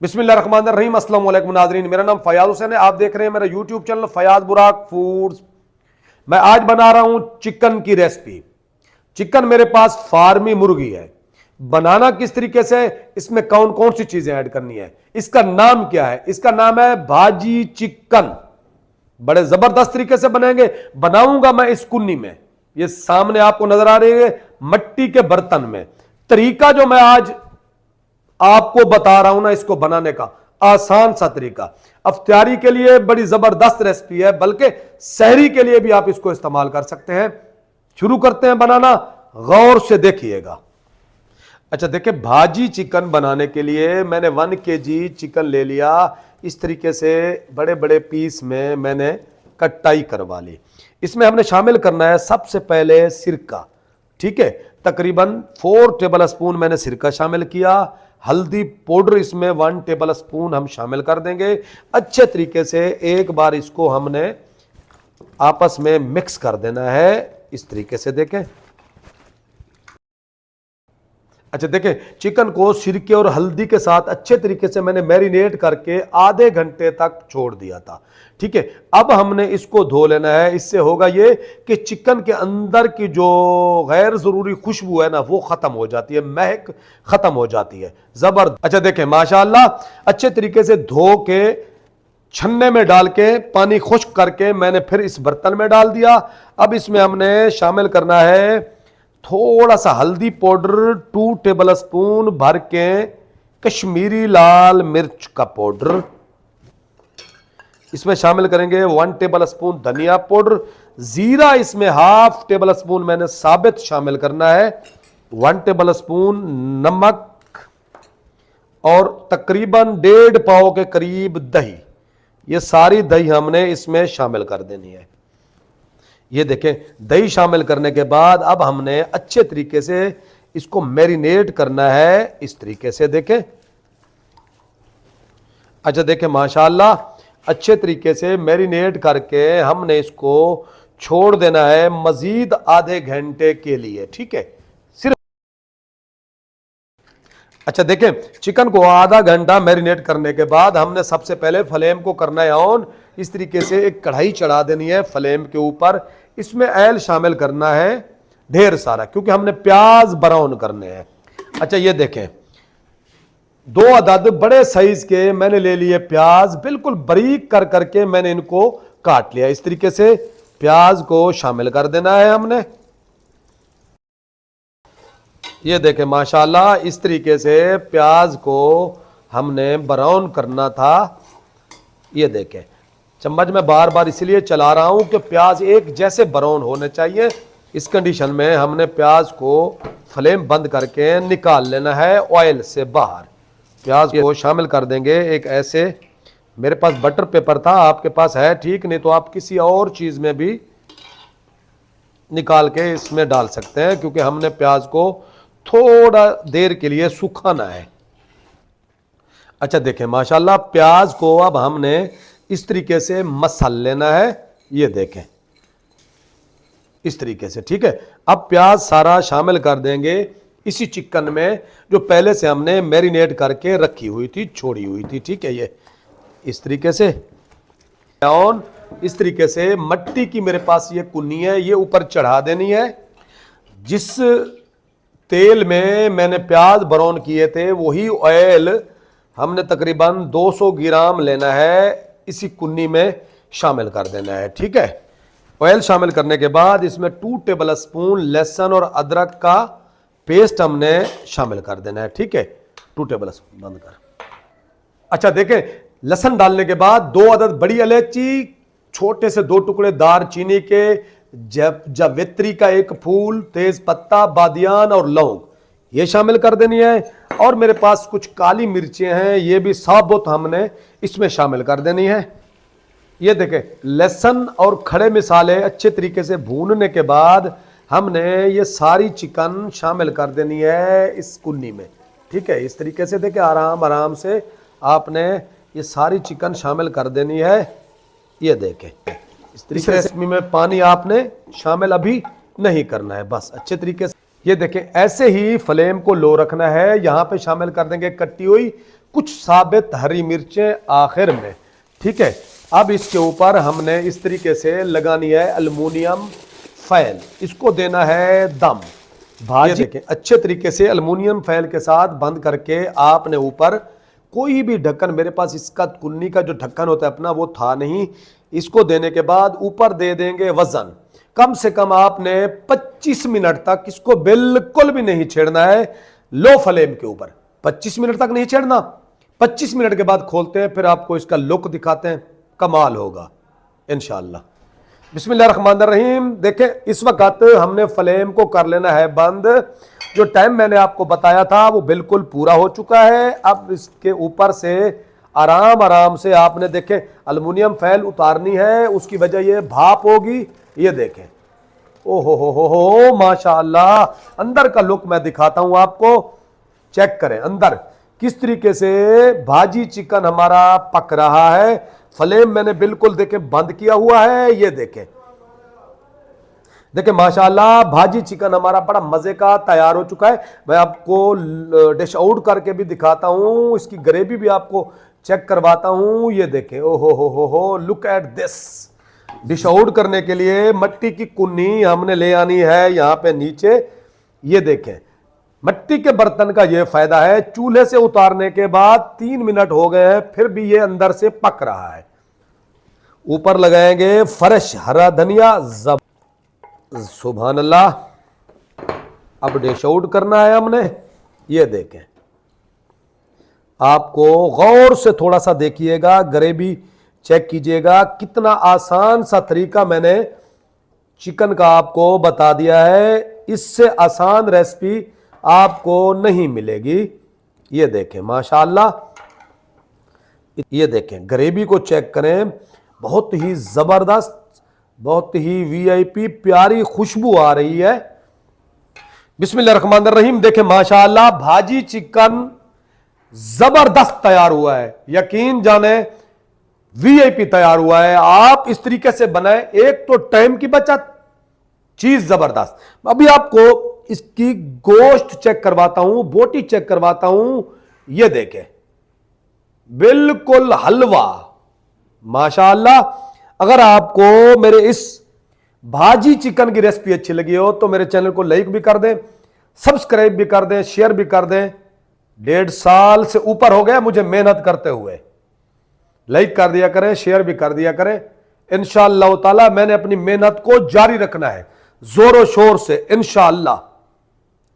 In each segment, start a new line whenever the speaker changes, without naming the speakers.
बिस्मिल्लाहिर्रहमानिर्रहीम। अस्सलाम वालेकुम नाज़रीन, मेरा नाम फयाज हुसैन है। आप देख रहे हैं मेरा यूट्यूब चैनल फयाज बुराक फूड्स। मैं आज बना रहा हूं चिकन की रेसिपी। चिकन मेरे पास फार्मी मुर्गी है। बनाना किस तरीके से, इसमें कौन कौन सी चीजें ऐड करनी है, इसका नाम क्या है? इसका नाम है भाजी चिकन। बड़े जबरदस्त तरीके से बनेंगे। बनाऊंगा मैं इस कुन्नी में, ये सामने आपको नजर आ रही है, मट्टी के बर्तन में। तरीका जो मैं आज आपको बता रहा हूं ना, इसको बनाने का आसान सा तरीका। अफ्तारी के लिए बड़ी जबरदस्त रेसिपी है, बल्कि सहरी के लिए भी आप इसको इस्तेमाल कर सकते हैं। शुरू करते हैं बनाना, गौर से देखिएगा। अच्छा देखिए, भाजी चिकन बनाने के लिए मैंने 1 kg चिकन ले लिया। इस तरीके से बड़े बड़े पीस में मैंने कटाई करवा ली। इसमें हमने शामिल करना है सबसे पहले सिरका। ठीक है, तकरीबन 4 टेबल स्पून मैंने सिरका शामिल किया। हल्दी पाउडर इसमें 1 टेबल स्पून हम शामिल कर देंगे। अच्छे तरीके से एक बार इसको हमने आपस में मिक्स कर देना है, इस तरीके से देखें। अच्छा देखें, चिकन को सिरके और हल्दी के साथ अच्छे तरीके से मैंने मैरिनेट करके आधे घंटे तक छोड़ दिया था। ठीक है, अब हमने इसको धो लेना है। इससे होगा ये कि चिकन के अंदर की जो गैर जरूरी खुशबू है ना, वो खत्म हो जाती है, महक खत्म हो जाती है। जबरदस्त। अच्छा देखें, माशाल्लाह अच्छे तरीके से धो के छन्ने में डाल के पानी खुश्क करके मैंने फिर इस बर्तन में डाल दिया। अब इसमें हमने शामिल करना है थोड़ा सा हल्दी पाउडर, 2 टेबल स्पून भर के कश्मीरी लाल मिर्च का पाउडर। इसमें शामिल करेंगे 1 टेबल स्पून धनिया पाउडर। जीरा इसमें 1/2 टेबल स्पून मैंने साबित शामिल करना है। 1 टेबल स्पून नमक और तकरीबन 1.5 पाव के करीब दही। ये सारी दही हमने इसमें शामिल कर देनी है। ये देखें, दही शामिल करने के बाद अब हमने अच्छे तरीके से इसको मैरिनेट करना है, इस तरीके से देखें। अच्छा देखें, माशाल्लाह अच्छे तरीके से मैरिनेट करके हमने इसको छोड़ देना है मजीद आधे घंटे के लिए। ठीक है, सिर्फ। अच्छा देखें, चिकन को आधा घंटा मैरिनेट करने के बाद हमने सबसे पहले फ्लेम को करना है ऑन। इस तरीके से एक कढ़ाई चढ़ा देनी है फ्लेम के ऊपर। इसमें ऑयल शामिल करना है ढेर सारा, क्योंकि हमने प्याज ब्राउन करने हैं। अच्छा ये देखें, 2 अदद बड़े साइज के मैंने ले लिए प्याज, बिल्कुल बारीक कर करके मैंने इनको काट लिया। इस तरीके से प्याज को शामिल कर देना है हमने। ये देखें माशाल्लाह, इस तरीके से प्याज को हमने ब्राउन करना था। ये देखें, चम्मच में बार बार इसलिए चला रहा हूं कि प्याज एक जैसे ब्राउन होने चाहिए। इस कंडीशन में हमने प्याज को फ्लेम बंद करके निकाल लेना है ऑयल से बाहर। प्याज को शामिल कर देंगे एक ऐसे, मेरे पास बटर पेपर था, आपके पास है ठीक, नहीं तो आप किसी और चीज में भी निकाल के इसमें डाल सकते हैं, क्योंकि हमने प्याज को थोड़ा देर के लिए सुखाना है। अच्छा देखें माशाल्लाह, प्याज को अब हमने इस तरीके से मसल लेना है। ये देखें इस तरीके से। ठीक है, अब प्याज सारा शामिल कर देंगे इसी चिकन में जो पहले से हमने मैरिनेट करके रखी हुई थी, छोड़ी हुई थी। ठीक है, ये इस तरीके से ऑन, इस तरीके से मट्टी की मेरे पास ये कुन्नी है, ये ऊपर चढ़ा देनी है। जिस तेल में मैंने प्याज ब्राउन किए थे वही ऑयल हमने तकरीबन 200 ग्राम लेना है, इसी कुन्नी में शामिल कर देना है। ठीक है, ऑयल शामिल करने के बाद इसमें 2 टेबल स्पून लहसुन और अदरक का पेस्ट हमने शामिल कर देना है। ठीक है, 2 टेबल स्पून बंद कर। अच्छा देखें, लहसुन डालने के बाद 2 अदद बड़ी इलायची, छोटे से 2 टुकड़े दारचीनी के, जावित्री का 1 फूल, तेज पत्ता, बादियान और लौंग ये शामिल कर देनी है। और मेरे पास कुछ काली मिर्चें हैं, ये भी साबुत हमने इसमें शामिल कर देनी है। ये देखें, लहसुन और खड़े मसाले अच्छे तरीके से भूनने के बाद हमने ये सारी चिकन शामिल कर देनी है इस कुन्नी में। ठीक है, इस तरीके से देखें, आराम आराम से आपने ये सारी चिकन शामिल कर देनी है। ये देखें, इस तरीके से में पानी आपने शामिल अभी नहीं करना है, बस अच्छे तरीके से। ये देखें, ऐसे ही फ्लेम को लो रखना है। यहां पे शामिल कर देंगे कटी हुई कुछ साबित हरी मिर्चें आखिर में। ठीक है, अब इसके ऊपर हमने इस तरीके से लगानी है एल्युमिनियम फॉयल, इसको देना है दम। ये देखें अच्छे तरीके से एल्युमिनियम फॉयल के साथ बंद करके आपने ऊपर कोई भी ढक्कन, मेरे पास इसका कुन्नी का जो ढक्कन होता है अपना वो था नहीं, इसको देने के बाद ऊपर दे देंगे वजन। कम से कम आपने 25 मिनट तक इसको बिल्कुल भी नहीं छेड़ना है, लो फ्लेम के ऊपर 25 मिनट तक नहीं छेड़ना। 25 मिनट के बाद खोलते हैं, फिर आपको इसका लुक दिखाते हैं, कमाल होगा इंशाअल्लाह। बिस्मिल्लाहिर्रहमानिर्रहीम। देखें इस वक्त हमने फ्लेम को कर लेना है बंद। जो टाइम मैंने आपको बताया था वो बिल्कुल पूरा हो चुका है। अब इसके ऊपर से आराम आराम से आपने देखें एल्युमिनियम फॉयल उतारनी है, उसकी वजह ये भाप होगी। ये देखें, ओ हो माशाअल्लाह। अंदर का लुक मैं दिखाता हूं आपको, चेक करें अंदर किस तरीके से भाजी चिकन हमारा पक रहा है। फ्लेम मैंने बिल्कुल देखें बंद किया हुआ है। ये देखें माशाल्लाह भाजी चिकन हमारा बड़ा मजे का तैयार हो चुका है। मैं आपको डिश आउट करके भी दिखाता हूं, इसकी ग्रेवी भी आपको चेक करवाता हूं। ये देखें, ओ हो look at this. Dish out करने के लिए मट्टी की कुन्नी हमने ले आनी है यहाँ पे नीचे। ये देखें मट्टी के बर्तन का ये फायदा है, चूल्हे से उतारने के बाद 3 मिनट हो गए हैं फिर भी ये अंदर से पक रहा है। ऊपर लगाएंगे फ्रेश हरा धनिया। सुभान अल्लाह। अब डिश आउट करना है हमने। ये देखें, आपको गौर से थोड़ा सा देखिएगा, ग्रेवी चेक कीजिएगा, कितना आसान सा तरीका मैंने चिकन का आपको बता दिया है। इससे आसान रेसिपी आपको नहीं मिलेगी। ये देखें माशाअल्लाह। ये देखें ग्रेवी को चेक करें, बहुत ही जबरदस्त, बहुत ही वीआईपी प्यारी खुशबू आ रही है। बिस्मिल्लाहिर्रहमानिर्रहीम। देखें माशाअल्लाह भाजी चिकन जबरदस्त तैयार हुआ है, यकीन जाने वीआईपी तैयार हुआ है। आप इस तरीके से बनाएं, एक तो टाइम की बचत, चीज जबरदस्त। अभी आपको इसकी गोश्त चेक करवाता हूं, बोटी चेक करवाता हूं। ये देखें बिल्कुल हलवा माशाअल्लाह। अगर आपको मेरे इस भाजी चिकन की रेसिपी अच्छी लगी हो तो मेरे चैनल को लाइक भी कर दें, सब्सक्राइब भी कर दें, शेयर भी कर दें। 1.5 साल से ऊपर हो गया मुझे मेहनत करते हुए। लाइक कर दिया करें, शेयर भी कर दिया करें। इंशाअल्लाह ताला मैंने अपनी मेहनत को जारी रखना है जोरों शोर से। इंशाअल्लाह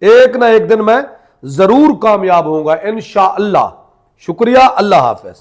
एक ना एक दिन मैं जरूर कामयाब होऊंगा इंशाअल्लाह। शुक्रिया, अल्लाह हाफिज।